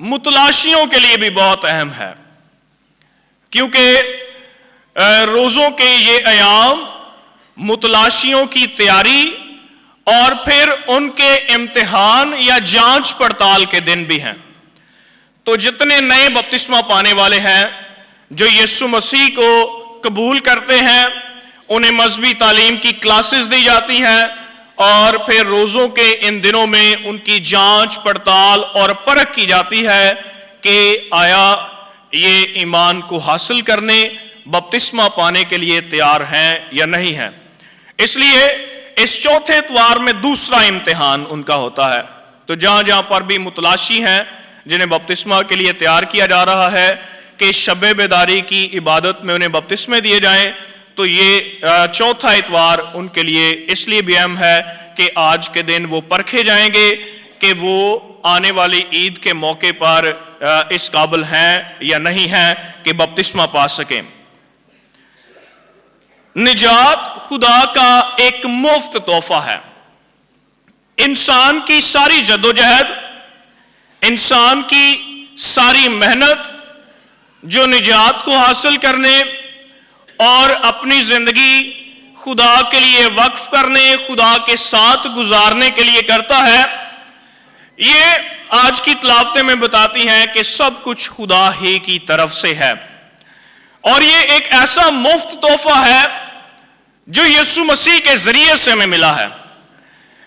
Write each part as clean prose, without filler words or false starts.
متلاشیوں کے لیے بھی بہت اہم ہے، کیونکہ روزوں کے یہ ایام متلاشیوں کی تیاری اور پھر ان کے امتحان یا جانچ پڑتال کے دن بھی ہیں۔ تو جتنے نئے بپتسمہ پانے والے ہیں جو یسوع مسیح کو قبول کرتے ہیں، انہیں مذہبی تعلیم کی کلاسز دی جاتی ہیں، اور پھر روزوں کے ان دنوں میں ان کی جانچ پڑتال اور پرکھ کی جاتی ہے کہ آیا یہ ایمان کو حاصل کرنے، بپتسمہ پانے کے لیے تیار ہیں یا نہیں ہیں۔ اس لیے اس چوتھے اتوار میں دوسرا امتحان ان کا ہوتا ہے۔ تو جہاں جہاں پر بھی متلاشی ہیں جنہیں بپتسمہ کے لیے تیار کیا جا رہا ہے کہ شب بیداری کی عبادت میں انہیں بپتسمے دیے جائیں، تو یہ چوتھا اتوار ان کے لیے اس لیے بھی اہم ہے کہ آج کے دن وہ پرکھے جائیں گے کہ وہ آنے والی عید کے موقع پر اس قابل ہیں یا نہیں ہیں کہ بپتسمہ پا سکیں۔ نجات خدا کا ایک مفت تحفہ ہے۔ انسان کی ساری جدوجہد، انسان کی ساری محنت جو نجات کو حاصل کرنے اور اپنی زندگی خدا کے لیے وقف کرنے، خدا کے ساتھ گزارنے کے لیے کرتا ہے، یہ آج کی تلاوتیں میں بتاتی ہیں کہ سب کچھ خدا ہی کی طرف سے ہے، اور یہ ایک ایسا مفت تحفہ ہے جو یسوع مسیح کے ذریعے سے ہمیں ملا ہے۔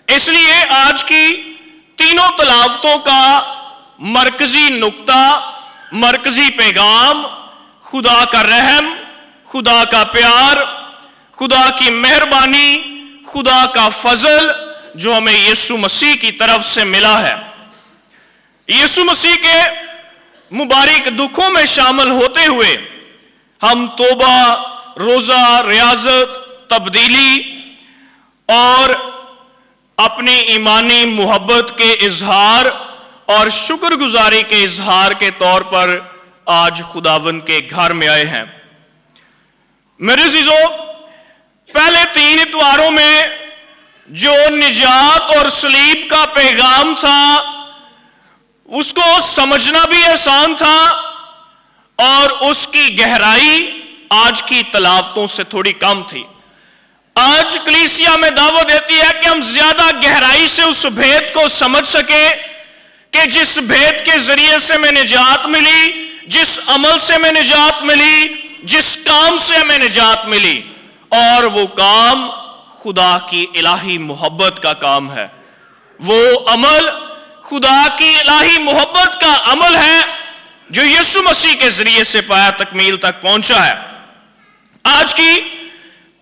اس لیے آج کی تینوں تلاوتوں کا مرکزی نقطہ، مرکزی پیغام خدا کا رحم، خدا کا پیار، خدا کی مہربانی، خدا کا فضل جو ہمیں یسوع مسیح کی طرف سے ملا ہے۔ یسوع مسیح کے مبارک دکھوں میں شامل ہوتے ہوئے ہم توبہ، روزہ، ریاضت، تبدیلی اور اپنی ایمانی محبت کے اظہار اور شکر گزاری کے اظہار کے طور پر آج خداوند کے گھر میں آئے ہیں۔ میرے عزیزو، پہلے تین اتواروں میں جو نجات اور صلیب کا پیغام تھا اس کو سمجھنا بھی آسان تھا، اور اس کی گہرائی آج کی تلاوتوں سے تھوڑی کم تھی۔ آج کلیسیا میں دعوت دیتی ہے کہ ہم زیادہ گہرائی سے اس بھید کو سمجھ سکیں کہ جس بھید کے ذریعے سے ہمیں نجات ملی، جس عمل سے ہمیں نجات ملی، جس کام سے ہمیں نجات ملی، اور وہ کام خدا کی الہی محبت کا کام ہے۔ وہ عمل خدا کی الہی محبت کا عمل ہے جو یسوع مسیح کے ذریعے سے پایا تکمیل تک پہنچا ہے۔ آج کی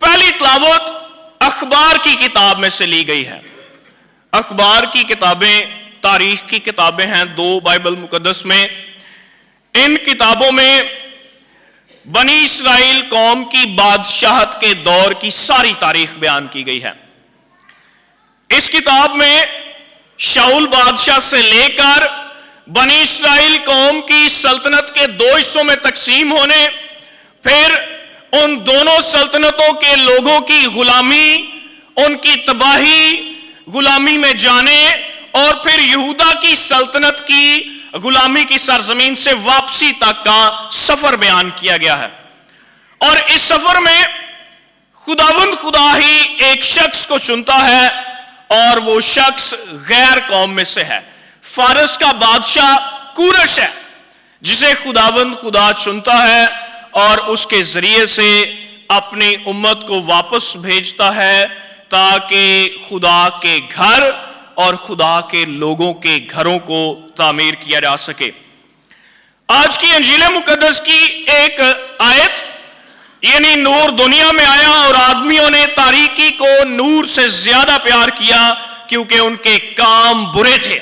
پہلی تلاوت اخبار کی کتاب میں سے لی گئی ہے۔ اخبار کی کتابیں تاریخ کی کتابیں ہیں، 2 بائبل مقدس میں۔ ان کتابوں میں بنی اسرائیل قوم کی بادشاہت کے دور کی ساری تاریخ بیان کی گئی ہے۔ اس کتاب میں شاؤل بادشاہ سے لے کر بنی اسرائیل قوم کی سلطنت کے 2 حصوں میں تقسیم ہونے، پھر ان دونوں سلطنتوں کے لوگوں کی غلامی، ان کی تباہی، غلامی میں جانے، اور پھر یہودا کی سلطنت کی غلامی کی سرزمین سے واپسی تک کا سفر بیان کیا گیا ہے۔ اور اس سفر میں خداوند خدا ہی ایک شخص کو چنتا ہے، اور وہ شخص غیر قوم میں سے ہے۔ فارس کا بادشاہ کورش ہے جسے خداوند خدا چنتا ہے اور اس کے ذریعے سے اپنی امت کو واپس بھیجتا ہے تاکہ خدا کے گھر اور خدا کے لوگوں کے گھروں کو تعمیر کیا جا سکے۔ آج کی انجیل مقدس کی ایک آیت، یعنی نور دنیا میں آیا اور آدمیوں نے تاریکی کو نور سے زیادہ پیار کیا کیونکہ ان کے کام برے تھے،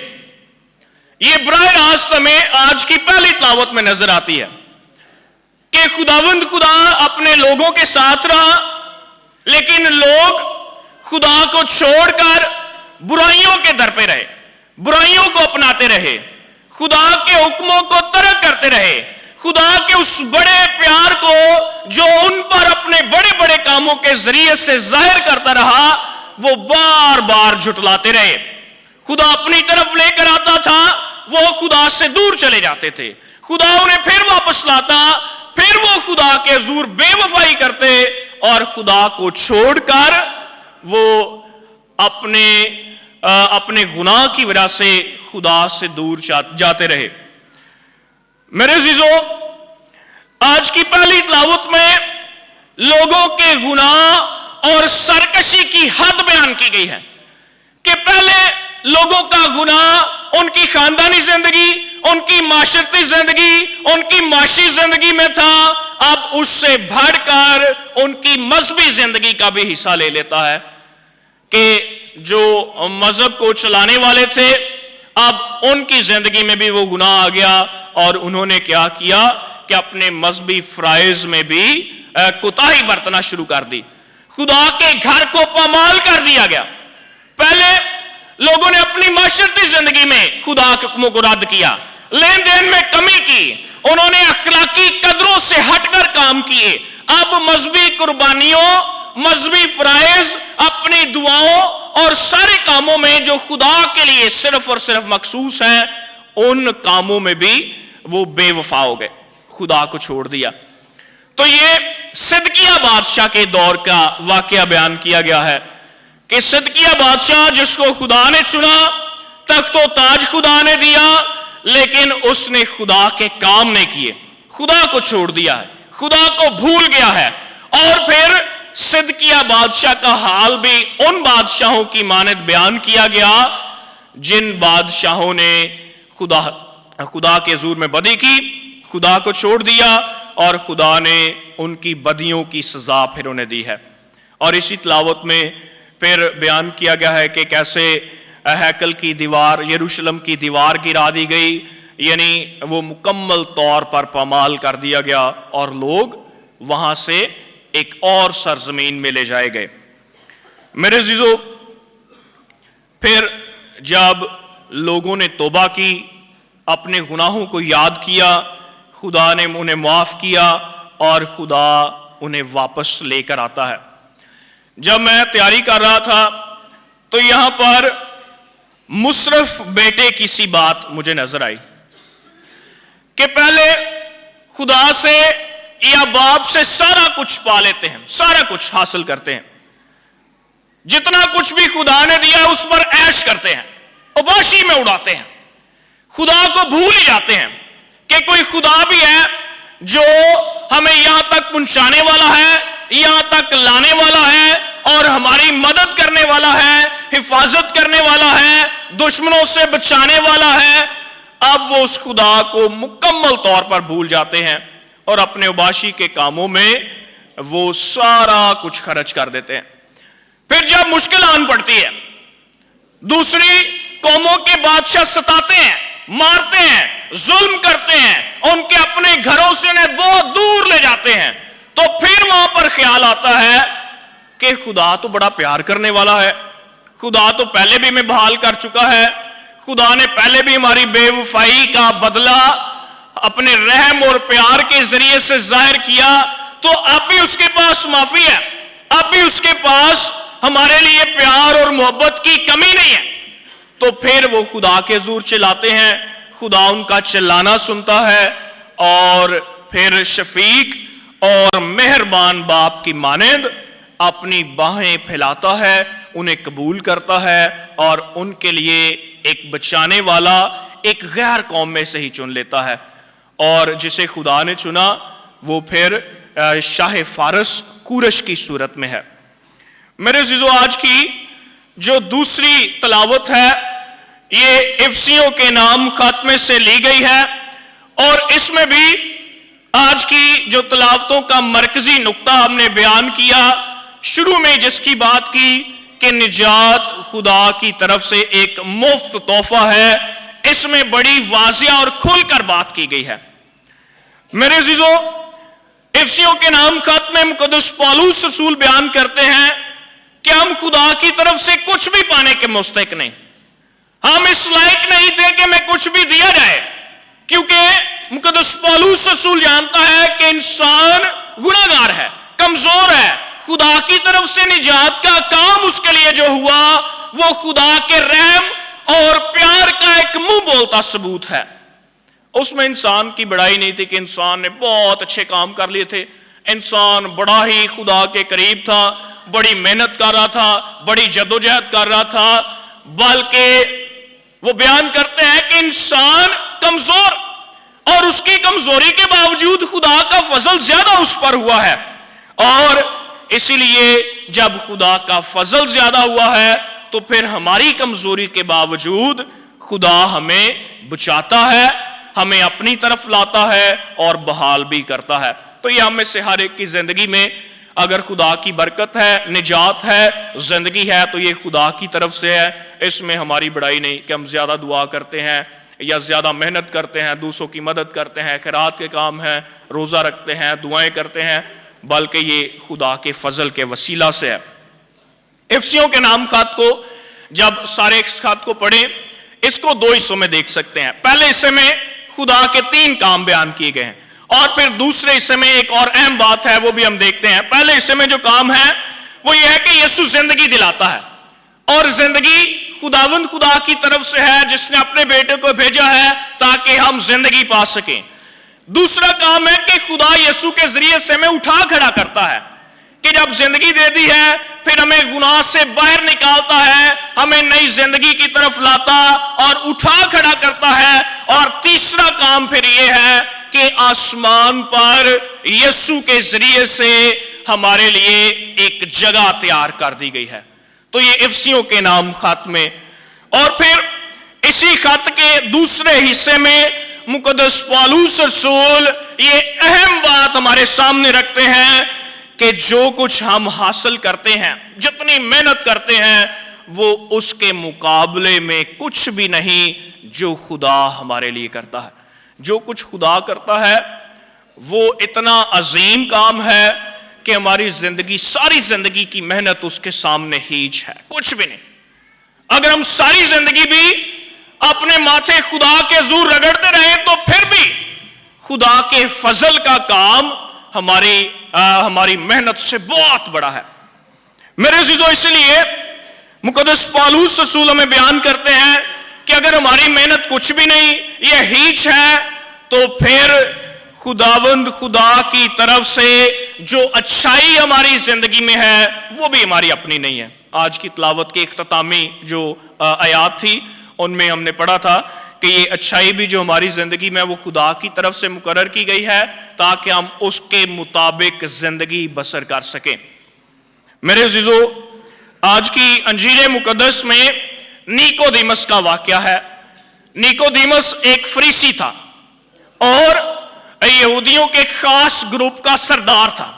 یہ براہ راست ہمیں آج کی پہلی تلاوت میں نظر آتی ہے کہ خداوند خدا اپنے لوگوں کے ساتھ رہا، لیکن لوگ خدا کو چھوڑ کر برائیوں کے در پہ رہے، برائیوں کو اپناتے رہے، خدا کے حکموں کو ترک کرتے رہے، خدا کے اس بڑے پیار کو جو ان پر اپنے بڑے بڑے کاموں کے ذریعے سے ظاہر کرتا رہا وہ بار بار جھٹلاتے رہے۔ خدا اپنی طرف لے کر آتا تھا، وہ خدا سے دور چلے جاتے تھے، خدا انہیں پھر واپس لاتا، پھر وہ خدا کے حضور بے وفائی کرتے اور خدا کو چھوڑ کر وہ اپنے گناہ کی وجہ سے خدا سے دور جاتے رہے۔ میرے عزیزو، آج کی پہلی تلاوت میں لوگوں کے گناہ اور سرکشی کی حد بیان کی گئی ہے کہ پہلے لوگوں کا گناہ ان کی خاندانی زندگی، ان کی معاشرتی زندگی، ان کی معاشی زندگی میں تھا، اب اس سے بڑھ کر ان کی مذہبی زندگی کا بھی حصہ لے لیتا ہے کہ جو مذہب کو چلانے والے تھے اب ان کی زندگی میں بھی وہ گناہ آ گیا اور انہوں نے کیا کیا کہ اپنے مذہبی فرائض میں بھی کوتاہی برتنا شروع کر دی، خدا کے گھر کو پامال کر دیا گیا۔ پہلے لوگوں نے اپنی معاشرتی زندگی میں خدا کے حکموں کو رد کیا، لین دین میں کمی کی، انہوں نے اخلاقی قدروں سے ہٹ کر کام کیے، اب مذہبی قربانیوں، مذہبی فرائض، اپنی دعاؤں اور سارے کاموں میں جو خدا کے لیے صرف اور صرف مخصوص ہیں ان کاموں میں بھی وہ بے وفا ہو گئے، خدا کو چھوڑ دیا۔ تو یہ صدقیہ بادشاہ کے دور کا واقعہ بیان کیا گیا ہے کہ صدقیہ بادشاہ جس کو خدا نے چنا، تخت و تاج خدا نے دیا، لیکن اس نے خدا کے کام نہیں کیے، خدا کو چھوڑ دیا ہے، خدا کو بھول گیا ہے۔ اور پھر صدقیہ بادشاہ کا حال بھی ان بادشاہوں کی مانند بیان کیا گیا جن بادشاہوں نے خدا کے حضور میں بدی کی، خدا کو چھوڑ دیا اور خدا نے ان کی بدیوں کی سزا پھر انہیں دی ہے۔ اور اسی تلاوت میں پھر بیان کیا گیا ہے کہ کیسے ہیکل کی دیوار، یروشلم کی دیوار گرا دی گئی، یعنی وہ مکمل طور پر پامال کر دیا گیا اور لوگ وہاں سے ایک اور سرزمین میں لے جائے گئے۔ میرے عزیزو، پھر جب لوگوں نے توبہ کی، اپنے گناہوں کو یاد کیا، خدا نے انہیں معاف کیا اور خدا انہیں واپس لے کر آتا ہے۔ جب میں تیاری کر رہا تھا تو یہاں پر مصرف بیٹے کی سی بات مجھے نظر آئی کہ پہلے خدا سے یا باپ سے سارا کچھ پا لیتے ہیں، سارا کچھ حاصل کرتے ہیں، جتنا کچھ بھی خدا نے دیا اس پر عیش کرتے ہیں، عباشی میں اڑاتے ہیں، خدا کو بھول ہی جاتے ہیں کہ کوئی خدا بھی ہے جو ہمیں یہاں تک پہنچانے والا ہے، یہاں تک لانے والا ہے اور ہماری مدد کرنے والا ہے، حفاظت کرنے والا ہے، دشمنوں سے بچانے والا ہے۔ اب وہ اس خدا کو مکمل طور پر بھول جاتے ہیں اور اپنے عباشی کے کاموں میں وہ سارا کچھ خرچ کر دیتے ہیں۔ پھر جب مشکل آن پڑتی ہے، دوسری قوموں کے بادشاہ ستاتے ہیں، مارتے ہیں، ظلم کرتے ہیں، ان کے اپنے گھروں سے انہیں بہت دور لے جاتے ہیں، تو پھر وہاں پر خیال آتا ہے کہ خدا تو بڑا پیار کرنے والا ہے، خدا تو پہلے بھی میں بحال کر چکا ہے، خدا نے پہلے بھی ہماری بے وفائی کا بدلہ اپنے رحم اور پیار کے ذریعے سے ظاہر کیا، تو اب بھی اس کے پاس معافی ہے، اب بھی اس کے پاس ہمارے لیے پیار اور محبت کی کمی نہیں ہے۔ تو پھر وہ خدا کے حضور چلاتے ہیں، خدا ان کا چلانا سنتا ہے اور پھر شفیق اور مہربان باپ کی مانند اپنی باہیں پھیلاتا ہے، انہیں قبول کرتا ہے اور ان کے لیے ایک بچانے والا ایک غیر قوم میں سے ہی چن لیتا ہے، اور جسے خدا نے چنا وہ پھر شاہ فارس کورش کی صورت میں ہے۔ میرے عزیزو، آج کی جو دوسری تلاوت ہے یہ افسیوں کے نام خاتمے سے لی گئی ہے، اور اس میں بھی آج کی جو تلاوتوں کا مرکزی نقطہ ہم نے بیان کیا، شروع میں جس کی بات کی کہ نجات خدا کی طرف سے ایک مفت تحفہ ہے، اس میں بڑی واضح اور کھل کر بات کی گئی ہے۔ میرے عزیزو، افسیوں کے نام خط میں مقدس پالوس رسول بیان کرتے ہیں کہ ہم خدا کی طرف سے کچھ بھی پانے کے مستحق نہیں، ہم اس لائق نہیں تھے کہ ہمیں کچھ بھی دیا جائے، کیونکہ مقدس پالوس رسول جانتا ہے کہ انسان گناہگار ہے، کمزور ہے، خدا کی طرف سے نجات کا کام اس کے لیے جو ہوا وہ خدا کے رحم اور پیار کا ایک منہ بولتا ثبوت ہے۔ اس میں انسان کی بڑائی نہیں تھی کہ انسان نے بہت اچھے کام کر لیے تھے، انسان بڑا ہی خدا کے قریب تھا، بڑی محنت کر رہا تھا، بڑی جدوجہد کر رہا تھا، بلکہ وہ بیان کرتے ہیں کہ انسان کمزور، اور اس کی کمزوری کے باوجود خدا کا فضل زیادہ اس پر ہوا ہے، اور اسی لیے جب خدا کا فضل زیادہ ہوا ہے تو پھر ہماری کمزوری کے باوجود خدا ہمیں بچاتا ہے، ہمیں اپنی طرف لاتا ہے اور بحال بھی کرتا ہے۔ تو یہ ہم میں سے ہر ایک کی زندگی میں اگر خدا کی برکت ہے، نجات ہے، زندگی ہے، تو یہ خدا کی طرف سے ہے۔ اس میں ہماری بڑائی نہیں کہ ہم زیادہ دعا کرتے ہیں یا زیادہ محنت کرتے ہیں، دوسروں کی مدد کرتے ہیں، خیرات کے کام ہیں، روزہ رکھتے ہیں، دعائیں کرتے ہیں، بلکہ یہ خدا کے فضل کے وسیلہ سے ہے۔ افسیوں کے نام خط کو جب سارے خط کو پڑھیں، اس کو دو حصوں میں دیکھ سکتے ہیں۔ پہلے حصے میں خدا کے 3 کام بیان کیے گئے ہیں، اور پھر دوسرے حصے میں ایک اور اہم بات ہے، وہ بھی ہم دیکھتے ہیں۔ پہلے حصے میں جو کام ہے وہ یہ ہے کہ یسوع زندگی دلاتا ہے، اور زندگی خداوند خدا کی طرف سے ہے جس نے اپنے بیٹے کو بھیجا ہے تاکہ ہم زندگی پا سکیں۔ دوسرا کام ہے کہ خدا یسوع کے ذریعے سے ہمیں اٹھا کھڑا کرتا ہے، کہ جب زندگی دے دی ہے پھر ہمیں گناہ سے باہر نکالتا ہے، ہمیں نئی زندگی کی طرف لاتا اور اٹھا کھڑا کرتا ہے۔ اور تیسرا کام پھر یہ ہے کہ آسمان پر یسوع کے ذریعے سے ہمارے لیے ایک جگہ تیار کر دی گئی ہے۔ تو یہ افسیوں کے نام خط میں، اور پھر اسی خط کے دوسرے حصے میں مقدس پالوس رسول یہ اہم بات ہمارے سامنے رکھتے ہیں کہ جو کچھ ہم حاصل کرتے ہیں، جتنی محنت کرتے ہیں، وہ اس کے مقابلے میں کچھ بھی نہیں جو خدا ہمارے لیے کرتا ہے۔ جو کچھ خدا کرتا ہے وہ اتنا عظیم کام ہے کہ ہماری زندگی، ساری زندگی کی محنت اس کے سامنے ہیچ ہے، کچھ بھی نہیں۔ اگر ہم ساری زندگی بھی اپنے ماتھے خدا کے زور رگڑتے رہے تو پھر بھی خدا کے فضل کا کام ہماری محنت سے بہت بڑا ہے۔ میرے عزیزو، اس لیے مقدس پالوس رسول ہمیں بیان کرتے ہیں کہ اگر ہماری محنت کچھ بھی نہیں، یہ ہیچ ہے، تو پھر خداوند خدا کی طرف سے جو اچھائی ہماری زندگی میں ہے وہ بھی ہماری اپنی نہیں ہے۔ آج کی تلاوت کی اختتامی جو آیات تھی ان میں ہم نے پڑھا تھا کہ یہ اچھائی بھی جو ہماری زندگی میں وہ خدا کی طرف سے مقرر کی گئی ہے تاکہ ہم اس کے مطابق زندگی بسر کر سکیں۔ میرے عزیزو، آج کی انجیل مقدس میں نیکودیمس کا واقعہ ہے۔ نیکودیمس ایک فریسی تھا اور یہودیوں کے خاص گروپ کا سردار تھا۔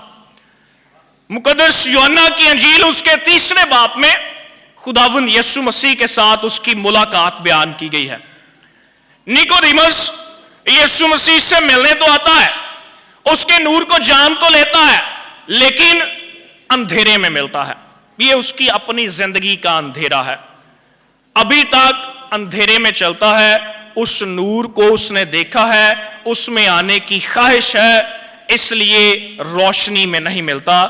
مقدس یوحنا کی انجیل اس کے 3 باب میں خداوند یسوع مسیح کے ساتھ اس کی ملاقات بیان کی گئی ہے۔ نیکودیمس یسوع مسیح سے ملنے تو آتا ہے، اس کے نور کو جان تو لیتا ہے، لیکن اندھیرے میں ملتا ہے۔ یہ اس کی اپنی زندگی کا اندھیرا ہے، ابھی تک اندھیرے میں چلتا ہے۔ اس نور کو اس نے دیکھا ہے، اس میں آنے کی خواہش ہے، اس لیے روشنی میں نہیں ملتا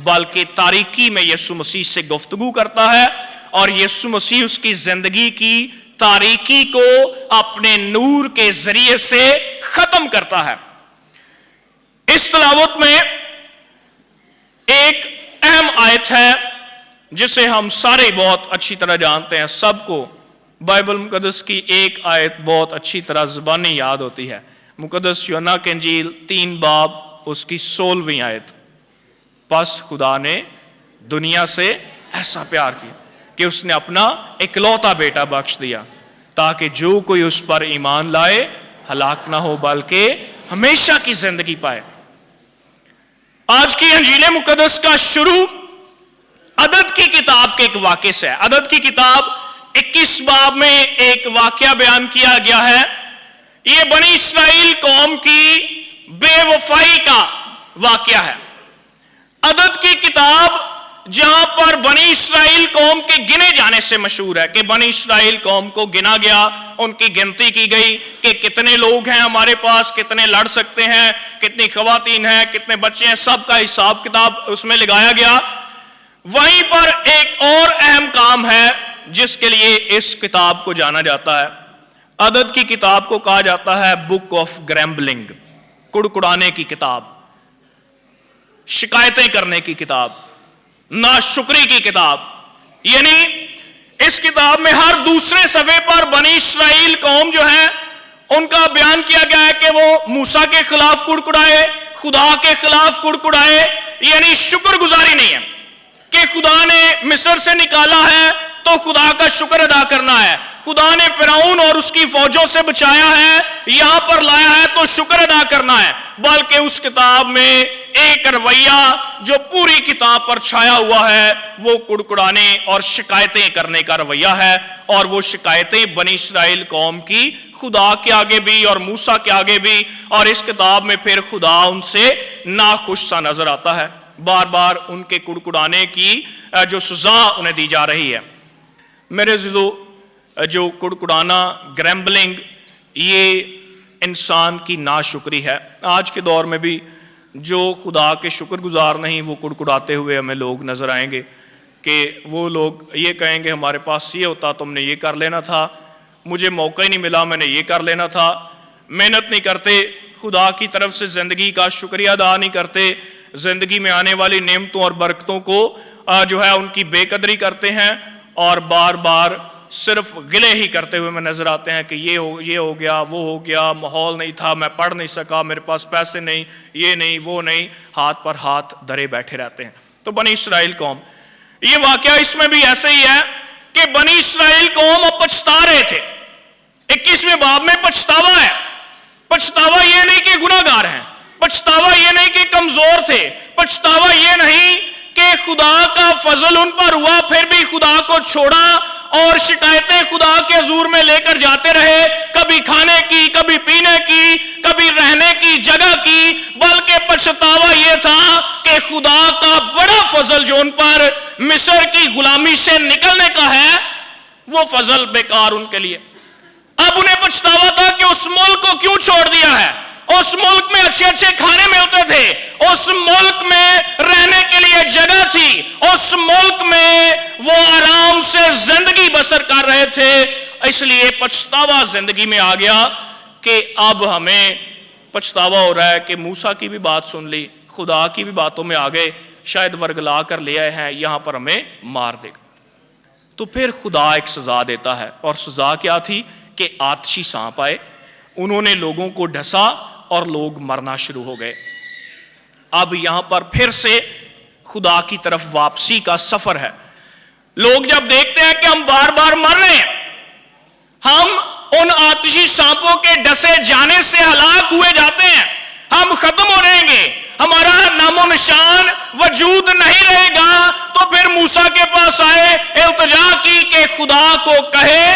بلکہ تاریکی میں یسوع مسیح سے گفتگو کرتا ہے، اور یسوع مسیح اس کی زندگی کی تاریکی کو اپنے نور کے ذریعے سے ختم کرتا ہے۔ اس تلاوت میں ایک اہم آیت ہے جسے ہم سارے بہت اچھی طرح جانتے ہیں، سب کو بائبل مقدس کی ایک آیت بہت اچھی طرح زبانی یاد ہوتی ہے۔ مقدس یوحنا کے انجیل 3 باب اس کی 16ویں آیت، پس خدا نے دنیا سے ایسا پیار کیا کہ اس نے اپنا اکلوتا بیٹا بخش دیا تاکہ جو کوئی اس پر ایمان لائے ہلاک نہ ہو بلکہ ہمیشہ کی زندگی پائے۔ آج کی انجیل مقدس کا شروع عدد کی کتاب کے ایک واقعے سے ہے۔ عدد کی کتاب 21 باب میں ایک واقعہ بیان کیا گیا ہے۔ یہ بنی اسرائیل قوم کی بے وفائی کا واقعہ ہے۔ عدد کی کتاب جہاں پر بنی اسرائیل قوم کے گنے جانے سے مشہور ہے کہ بنی اسرائیل قوم کو گنا گیا، ان کی گنتی کی گئی کہ کتنے لوگ ہیں ہمارے پاس، کتنے لڑ سکتے ہیں، کتنی خواتین ہیں، کتنے بچے ہیں، سب کا حساب کتاب اس میں لگایا گیا۔ وہیں پر ایک اور اہم کام ہے جس کے لیے اس کتاب کو جانا جاتا ہے۔ عدد کی کتاب کو کہا جاتا ہے بک آف گریمبلنگ، کڑکڑانے کی کتاب، شکایتیں کرنے کی کتاب، ناشکری کی کتاب۔ یعنی اس کتاب میں ہر دوسرے صفحے پر بنی اسرائیل قوم جو ہے ان کا بیان کیا گیا ہے کہ وہ موسیٰ کے خلاف کڑکڑائے، خدا کے خلاف کڑکڑائے۔ یعنی شکر گزاری نہیں ہے کہ خدا نے مصر سے نکالا ہے تو خدا کا شکر ادا کرنا ہے، خدا نے فرعون اور اس کی فوجوں سے بچایا ہے، یہاں پر لایا ہے تو شکر ادا کرنا ہے، بلکہ اس کتاب میں ایک رویہ جو پوری کتاب پر چھایا ہوا ہے وہ کڑکڑانے اور شکایتیں کرنے کا رویہ ہے۔ اور وہ شکایتیں بنی اسرائیل قوم کی خدا کے آگے بھی اور موسیٰ کے آگے بھی، اور اس کتاب میں پھر خدا ان سے ناخوش سا نظر آتا ہے، بار بار ان کے کڑکڑانے کی جو سزا انہیں دی جا رہی ہے۔ میرے عزیزو، جو کڑکڑانا، گریمبلنگ، یہ انسان کی ناشکری ہے۔ آج کے دور میں بھی جو خدا کے شکر گزار نہیں وہ کڑکڑاتے ہوئے ہمیں لوگ نظر آئیں گے کہ وہ لوگ یہ کہیں گے ہمارے پاس یہ ہوتا تم نے یہ کر لینا تھا، مجھے موقع ہی نہیں ملا میں نے یہ کر لینا تھا۔ محنت نہیں کرتے، خدا کی طرف سے زندگی کا شکریہ ادا نہیں کرتے، زندگی میں آنے والی نعمتوں اور برکتوں کو جو ہے ان کی بے قدری کرتے ہیں، اور بار بار صرف گلے ہی کرتے ہوئے میں نظر آتے ہیں کہ یہ ہو گیا، وہ ہو گیا، ماحول نہیں تھا، میں پڑھ نہیں سکا، میرے پاس پیسے نہیں، یہ نہیں، وہ نہیں، ہاتھ پر ہاتھ دھرے بیٹھے رہتے ہیں۔ تو بنی اسرائیل قوم، یہ واقعہ اس میں بھی ایسے ہی ہے کہ بنی اسرائیل قوم اب پچھتا رہے تھے۔ 21ویں باب میں پچھتاوا ہے۔ پچھتاوا یہ نہیں کہ گناہ گار ہیں، پچھتاوا یہ نہیں کہ کمزور تھے، پچھتاوا یہ نہیں کہ خدا کا فضل ان پر ہوا پھر بھی خدا کو چھوڑا اور شکایتیں خدا کے حضور میں لے کر جاتے رہے، کبھی کھانے کی، کبھی پینے کی، کبھی رہنے کی جگہ کی، بلکہ پچھتاوا یہ تھا کہ خدا کا بڑا فضل جو ان پر مصر کی غلامی سے نکلنے کا ہے وہ فضل بیکار ان کے لیے۔ اب انہیں پچھتاوا تھا کہ اس ملک کو کیوں چھوڑ دیا ہے۔ اس ملک میں اچھے اچھے کھانے ملتے تھے، اس ملک میں رہنے کے لیے جگہ تھی، اس ملک میں وہ آرام سے زندگی بسر کر رہے تھے۔ اس لیے پچھتاوا زندگی میں آ گیا کہ اب ہمیں پچھتاوا ہو رہا ہے کہ موسیٰ کی بھی بات سن لی، خدا کی بھی باتوں میں آ گئے، شاید ورگلا کر لے آئے ہیں، یہاں پر ہمیں مار دے گا۔ تو پھر خدا ایک سزا دیتا ہے، اور سزا کیا تھی کہ آتشی سانپ آئے، انہوں نے لوگوں کو ڈھسا اور لوگ مرنا شروع ہو گئے۔ اب یہاں پر پھر سے خدا کی طرف واپسی کا سفر ہے۔ لوگ جب دیکھتے ہیں کہ ہم بار بار مر رہے ہیں، ہم ان آتشی سانپوں کے ڈسے جانے سے ہلاک ہوئے جاتے ہیں، ہم ختم ہو رہیں گے، ہمارا نام و نشان وجود نہیں رہے گا، تو پھر موسیٰ کے پاس آئے، التجا کی کہ خدا کو کہے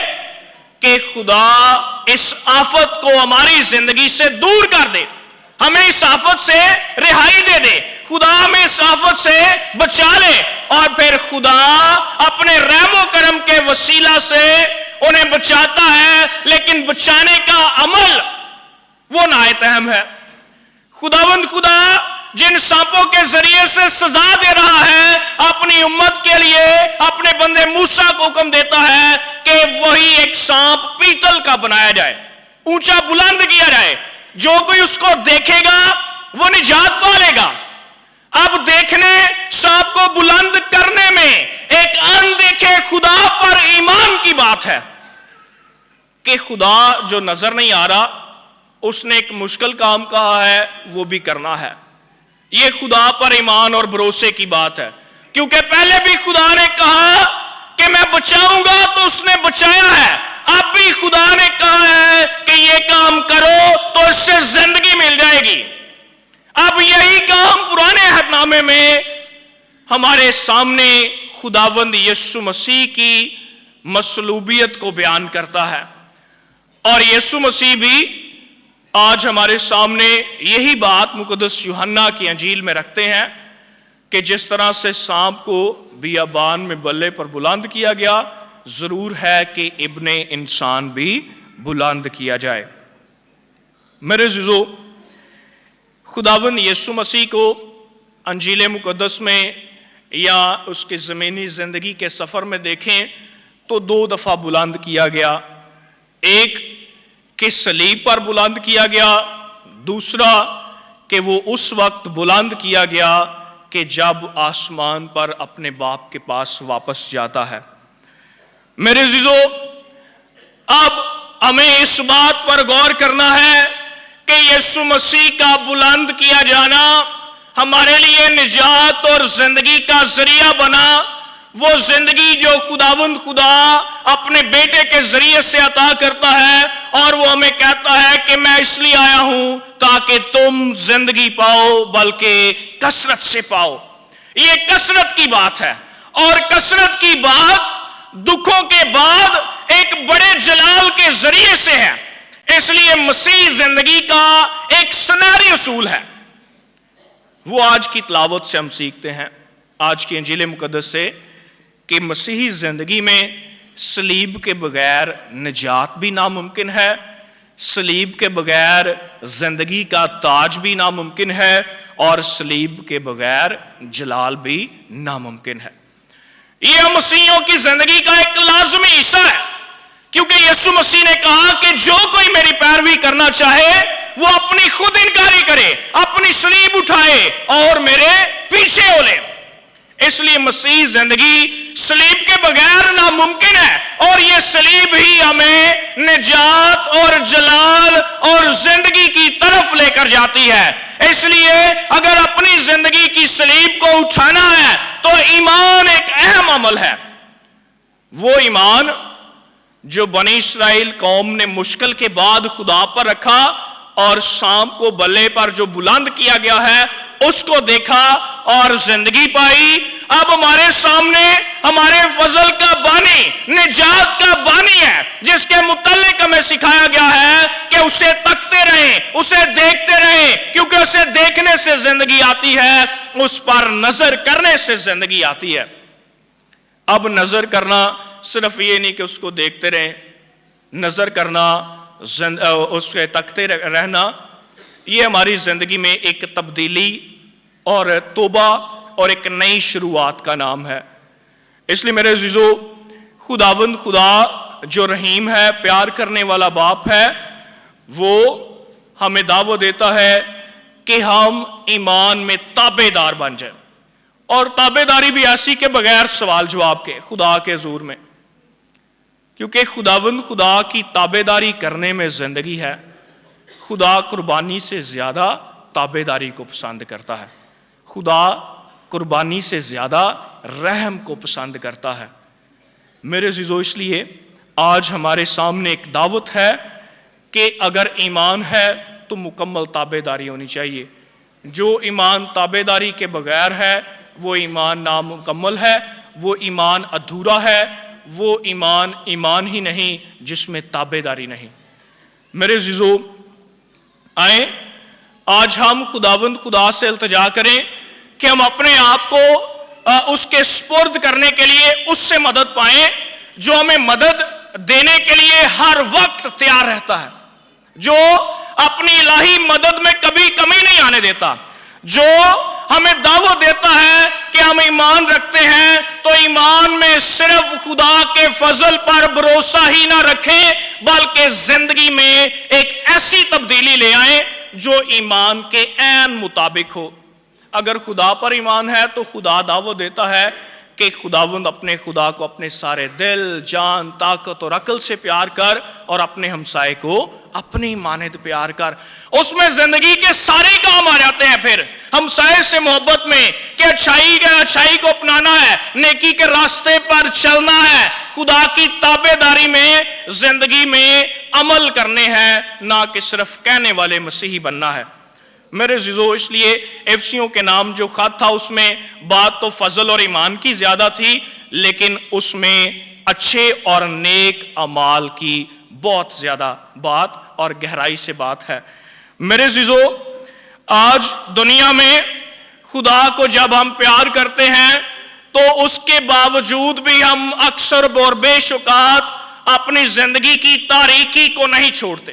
کہ خدا اس آفت کو ہماری زندگی سے دور کر دے، ہمیں اس آفت سے رہائی دے دے، خدا ہمیں اس آفت سے بچا لے۔ اور پھر خدا اپنے رحم و کرم کے وسیلہ سے انہیں بچاتا ہے، لیکن بچانے کا عمل وہ نہایت اہم ہے۔ خداوند خدا جن سانپوں کے ذریعے سے سزا دے رہا ہے اپنی امت کے لیے، اپنے بندے موسیٰ کو حکم دیتا ہے کہ وہی ایک سانپ پیتل کا بنایا جائے، اونچا بلند کیا جائے، جو کوئی اس کو دیکھے گا وہ نجات پالے گا۔ اب دیکھنے، سانپ کو بلند کرنے میں ایک اندیکھے خدا پر ایمان کی بات ہے کہ خدا جو نظر نہیں آ رہا اس نے ایک مشکل کام کہا ہے وہ بھی کرنا ہے۔ یہ خدا پر ایمان اور بھروسے کی بات ہے، کیونکہ پہلے بھی خدا نے کہا کہ میں بچاؤں گا تو اس نے بچایا ہے، اب بھی خدا نے کہا ہے کہ یہ کام کرو تو اس سے زندگی مل جائے گی۔ اب یہی کام پرانے عہد نامے میں ہمارے سامنے خداوند یسوع مسیح کی مصلوبیت کو بیان کرتا ہے، اور یسوع مسیح بھی آج ہمارے سامنے یہی بات مقدس یوحنا کی انجیل میں رکھتے ہیں کہ جس طرح سے سانپ کو بیابان میں بلے پر بلند کیا گیا، ضرور ہے کہ ابن انسان بھی بلند کیا جائے۔ میرے عزیزو، خداوند یسوع مسیح کو انجیل مقدس میں یا اس کی زمینی زندگی کے سفر میں دیکھیں تو 2 دفعہ بلند کیا گیا، ایک کہ صلیب پر بلند کیا گیا، دوسرا کہ وہ اس وقت بلند کیا گیا کہ جب آسمان پر اپنے باپ کے پاس واپس جاتا ہے۔ میرے عزیزو، اب ہمیں اس بات پر غور کرنا ہے کہ یسوع مسیح کا بلند کیا جانا ہمارے لیے نجات اور زندگی کا ذریعہ بنا، وہ زندگی جو خداوند خدا اپنے بیٹے کے ذریعے سے عطا کرتا ہے، اور وہ ہمیں کہتا ہے کہ میں اس لیے آیا ہوں تاکہ تم زندگی پاؤ بلکہ کثرت سے پاؤ۔ یہ کثرت کی بات ہے، اور کثرت کی بات دکھوں کے بعد ایک بڑے جلال کے ذریعے سے ہے۔ اس لیے مسیح زندگی کا ایک سنہری اصول ہے، وہ آج کی تلاوت سے ہم سیکھتے ہیں، آج کی انجیل مقدس سے، کہ مسیحی زندگی میں صلیب کے بغیر نجات بھی ناممکن ہے، صلیب کے بغیر زندگی کا تاج بھی ناممکن ہے، اور صلیب کے بغیر جلال بھی ناممکن ہے۔ یہ مسیحیوں کی زندگی کا ایک لازمی حصہ ہے، کیونکہ یسوع مسیح نے کہا کہ جو کوئی میری پیروی کرنا چاہے وہ اپنی خود انکاری کرے، اپنی صلیب اٹھائے اور میرے پیچھے ہو لے۔ اس لیے مسیح زندگی صلیب کے بغیر ناممکن ہے، اور یہ صلیب ہی ہمیں نجات اور جلال اور زندگی کی طرف لے کر جاتی ہے۔ اس لیے اگر اپنی زندگی کی صلیب کو اٹھانا ہے تو ایمان ایک اہم عمل ہے۔ وہ ایمان جو بنی اسرائیل قوم نے مشکل کے بعد خدا پر رکھا، اور شام کو بلے پر جو بلند کیا گیا ہے اس کو دیکھا اور زندگی پائی۔ اب ہمارے سامنے ہمارے فضل کا بانی، نجات کا بانی ہے، جس کے متعلق ہمیں سکھایا گیا ہے کہ اسے تکتے رہیں، اسے دیکھتے رہیں، کیونکہ اسے دیکھنے سے زندگی آتی ہے، اس پر نظر کرنے سے زندگی آتی ہے۔ اب نظر کرنا صرف یہ نہیں کہ اس کو دیکھتے رہیں، نظر کرنا، اس کے تکتے رہنا، یہ ہماری زندگی میں ایک تبدیلی اور توبہ اور ایک نئی شروعات کا نام ہے۔ اس لیے میرے عزیزو، خداوند خدا جو رحیم ہے، پیار کرنے والا باپ ہے، وہ ہمیں دعوت دیتا ہے کہ ہم ایمان میں تابع دار بن جائیں، اور تابع داری بھی ایسی کے بغیر سوال جواب کے، خدا کے حضور میں، کیونکہ خداوند خدا کی تابع داری کرنے میں زندگی ہے۔ خدا قربانی سے زیادہ تابع داری کو پسند کرتا ہے، خدا قربانی سے زیادہ رحم کو پسند کرتا ہے۔ میرے عزیزو، اس لیے آج ہمارے سامنے ایک دعوت ہے کہ اگر ایمان ہے تو مکمل تابع داری ہونی چاہیے۔ جو ایمان تابع داری کے بغیر ہے وہ ایمان نامکمل ہے، وہ ایمان ادھورا ہے، وہ ایمان ہی نہیں جس میں تابع داری نہیں۔ میرے عزیزو، آئیں آج ہم خداوند خدا سے التجا کریں کہ ہم اپنے آپ کو اس کے سپرد کرنے کے لیے اس سے مدد پائیں جو ہمیں مدد دینے کے لیے ہر وقت تیار رہتا ہے، جو اپنی الہی مدد میں کبھی کمی نہیں آنے دیتا، جو ہمیں دعوت دیتا ہے کہ ہم ایمان رکھتے ہیں تو ایمان میں صرف خدا کے فضل پر بھروسہ ہی نہ رکھیں بلکہ زندگی میں ایک ایسی تبدیلی لے آئیں جو ایمان کے عین مطابق ہو۔ اگر خدا پر ایمان ہے تو خدا دعوت دیتا ہے کہ خداوند اپنے خدا کو اپنے سارے دل، جان، طاقت اور عقل سے پیار کر، اور اپنے ہمسائے کو اپنی مانند پیار کر۔ اس میں زندگی کے سارے کام آ جاتے ہیں۔ پھر ہمسائے سے محبت میں کہ اچھائی کو اپنانا ہے، نیکی کے راستے پر چلنا ہے، خدا کی تابع داری میں زندگی میں عمل کرنے ہیں، نہ کہ صرف کہنے والے مسیحی بننا ہے۔ میرے عزیزو، اس لیے افسیوں کے نام جو خط تھا اس میں بات تو فضل اور ایمان کی زیادہ تھی، لیکن اس میں اچھے اور نیک اعمال کی بہت زیادہ بات اور گہرائی سے بات ہے۔ میرے عزیزو، آج دنیا میں خدا کو جب ہم پیار کرتے ہیں تو اس کے باوجود بھی ہم اکثر اور بیش اوقات اپنی زندگی کی تاریکی کو نہیں چھوڑتے۔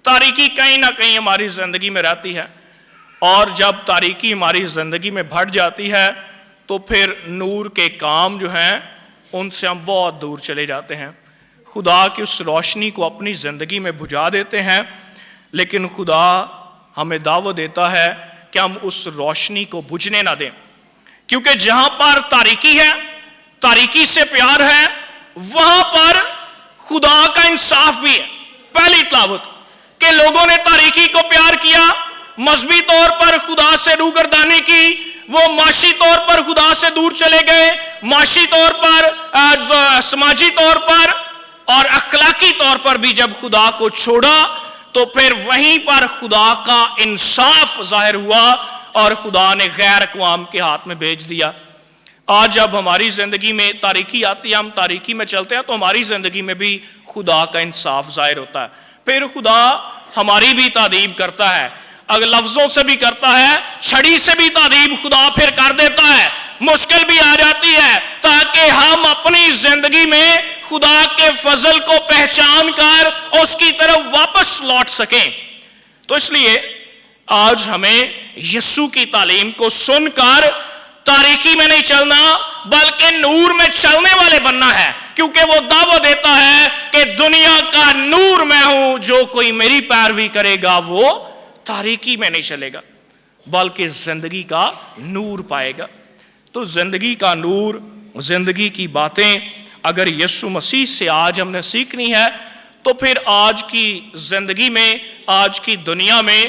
تاریکی کہیں نہ کہیں ہماری زندگی میں رہتی ہے، اور جب تاریکی ہماری زندگی میں بڑھ جاتی ہے تو پھر نور کے کام جو ہیں ان سے ہم بہت دور چلے جاتے ہیں، خدا کی اس روشنی کو اپنی زندگی میں بجھا دیتے ہیں، لیکن خدا ہمیں دعوت دیتا ہے کہ ہم اس روشنی کو بجھنے نہ دیں، کیونکہ جہاں پر تاریکی ہے، تاریکی سے پیار ہے، وہاں پر خدا کا انصاف بھی ہے۔ پہلی تلاوت کہ لوگوں نے تاریکی کو پیار کیا، مذہبی طور پر خدا سے روگردانی کی، وہ معاشی طور پر خدا سے دور چلے گئے، معاشی طور پر، سماجی طور پر اور اخلاقی طور پر بھی جب خدا کو چھوڑا تو پھر وہیں پر خدا کا انصاف ظاہر ہوا اور خدا نے غیر اقوام کے ہاتھ میں بھیج دیا۔ آج جب ہماری زندگی میں تاریکی آتی ہے، ہم تاریکی میں چلتے ہیں، تو ہماری زندگی میں بھی خدا کا انصاف ظاہر ہوتا ہے۔ پھر خدا ہماری بھی تعریف کرتا ہے، اگر لفظوں سے بھی کرتا ہے، چھڑی سے بھی تعریف خدا پھر کر دیتا ہے، مشکل بھی آ جاتی ہے تاکہ ہم اپنی زندگی میں خدا کے فضل کو پہچان کر اس کی طرف واپس لوٹ سکیں۔ تو اس لیے آج ہمیں یسوع کی تعلیم کو سن کر تاریکی میں نہیں چلنا بلکہ نور میں چلنے والے بننا ہے، کیونکہ وہ دعوت دیتا ہے کہ دنیا کا نور میں ہوں، جو کوئی میری پیروی کرے گا وہ تاریکی میں نہیں چلے گا بلکہ زندگی کا نور پائے گا۔ تو زندگی کا نور، زندگی کی باتیں اگر یسوع مسیح سے آج ہم نے سیکھنی ہے تو پھر آج کی زندگی میں، آج کی دنیا میں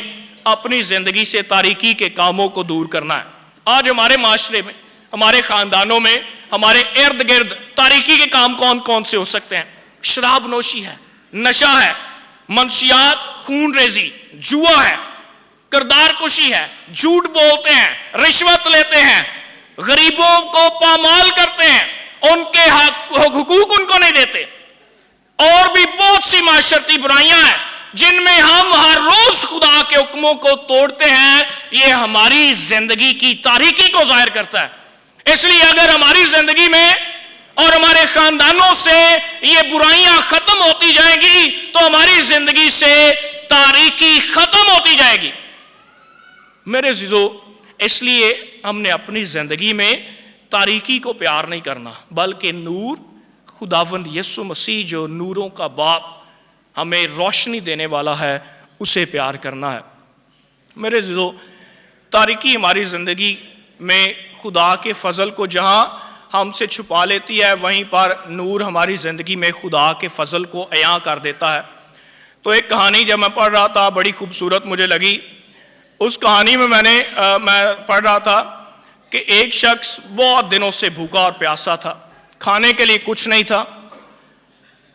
اپنی زندگی سے تاریکی کے کاموں کو دور کرنا ہے۔ آج ہمارے معاشرے میں، ہمارے خاندانوں میں، ہمارے ارد گرد تاریکی کے کام کون کون سے ہو سکتے ہیں؟ شراب نوشی ہے، نشہ ہے، منشیات، خون ریزی، جوا ہے، کردار کشی ہے، جھوٹ بولتے ہیں، رشوت لیتے ہیں، غریبوں کو پامال کرتے ہیں، ان کے حقوق ان کو نہیں دیتے، اور بھی بہت سی معاشرتی برائیاں ہیں جن میں ہم ہر روز خدا کے حکموں کو توڑتے ہیں۔ یہ ہماری زندگی کی تاریکی کو ظاہر کرتا ہے۔ اس لیے اگر ہماری زندگی میں اور ہمارے خاندانوں سے یہ برائیاں ختم ہوتی جائیں گی تو ہماری زندگی سے تاریکی ختم ہوتی جائے گی۔ میرے عزیزو، اس لیے ہم نے اپنی زندگی میں تاریکی کو پیار نہیں کرنا بلکہ نور، خداوند یسوع مسیح جو نوروں کا باپ ہمیں روشنی دینے والا ہے، اسے پیار کرنا ہے۔ میرے عزیزو، تاریکی ہماری زندگی میں خدا کے فضل کو جہاں ہم سے چھپا لیتی ہے، وہیں پر نور ہماری زندگی میں خدا کے فضل کو عیاں کر دیتا ہے۔ تو ایک کہانی جب میں پڑھ رہا تھا بڑی خوبصورت مجھے لگی۔ اس کہانی میں میں پڑھ رہا تھا کہ ایک شخص بہت دنوں سے بھوکا اور پیاسا تھا، کھانے کے لیے کچھ نہیں تھا۔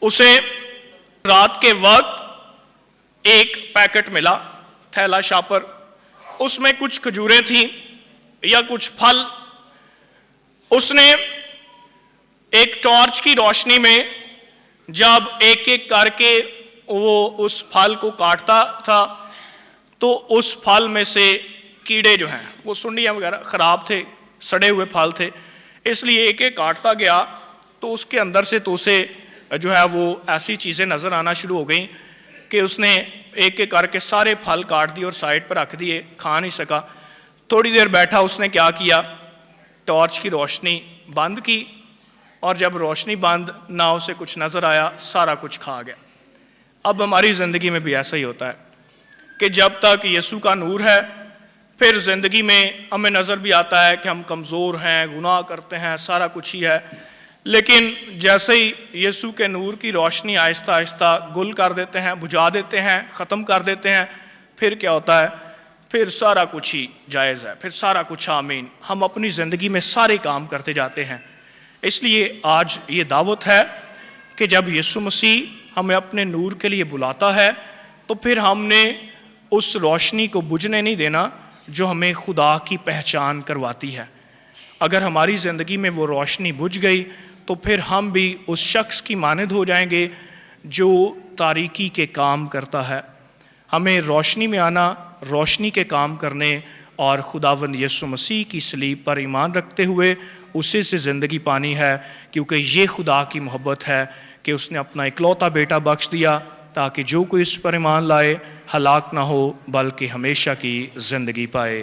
اسے رات کے وقت ایک پیکٹ ملا، تھیلا شاپر، اس میں کچھ کھجوریں تھیں یا کچھ پھل۔ اس نے ایک ٹارچ کی روشنی میں جب ایک ایک کر کے وہ اس پھل کو کاٹتا تھا تو اس پھل میں سے کیڑے جو ہیں، وہ سنڈیاں وغیرہ خراب تھے، سڑے ہوئے پھل تھے، اس لیے ایک ایک کاٹتا گیا تو اس کے اندر سے تو اسے جو ہے وہ ایسی چیزیں نظر آنا شروع ہو گئیں کہ اس نے ایک ایک کر کے سارے پھل کاٹ دیے اور سائڈ پر رکھ دیے، کھا نہیں سکا۔ تھوڑی دیر بیٹھا، اس نے کیا کیا، ٹارچ کی روشنی بند کی، اور جب روشنی بند نہ اسے کچھ نظر آیا، سارا کچھ کھا گیا۔ اب ہماری زندگی میں بھی ایسا ہی ہوتا ہے کہ جب تک یسوع کا نور ہے، پھر زندگی میں ہمیں نظر بھی آتا ہے کہ ہم کمزور ہیں، گناہ کرتے ہیں، سارا کچھ ہی ہے، لیکن جیسے ہی یسوع کے نور کی روشنی آہستہ آہستہ گل کر دیتے ہیں، بجھا دیتے ہیں، ختم کر دیتے ہیں، پھر کیا ہوتا ہے؟ پھر سارا کچھ ہی جائز ہے، پھر سارا کچھ آمین، ہم اپنی زندگی میں سارے کام کرتے جاتے ہیں۔ اس لیے آج یہ دعوت ہے کہ جب یسوع مسیح ہمیں اپنے نور کے لیے بلاتا ہے تو پھر ہم نے اس روشنی کو بجھنے نہیں دینا جو ہمیں خدا کی پہچان کرواتی ہے۔ اگر ہماری زندگی میں وہ روشنی بجھ گئی تو پھر ہم بھی اس شخص کی مانند ہو جائیں گے جو تاریکی کے کام کرتا ہے۔ ہمیں روشنی میں آنا، روشنی کے کام کرنے اور خداوند یسوع مسیح کی صلیب پر ایمان رکھتے ہوئے اسی سے زندگی پانی ہے، کیونکہ یہ خدا کی محبت ہے کہ اس نے اپنا اکلوتا بیٹا بخش دیا تاکہ جو کوئی اس پر ایمان لائے ہلاک نہ ہو بلکہ ہمیشہ کی زندگی پائے۔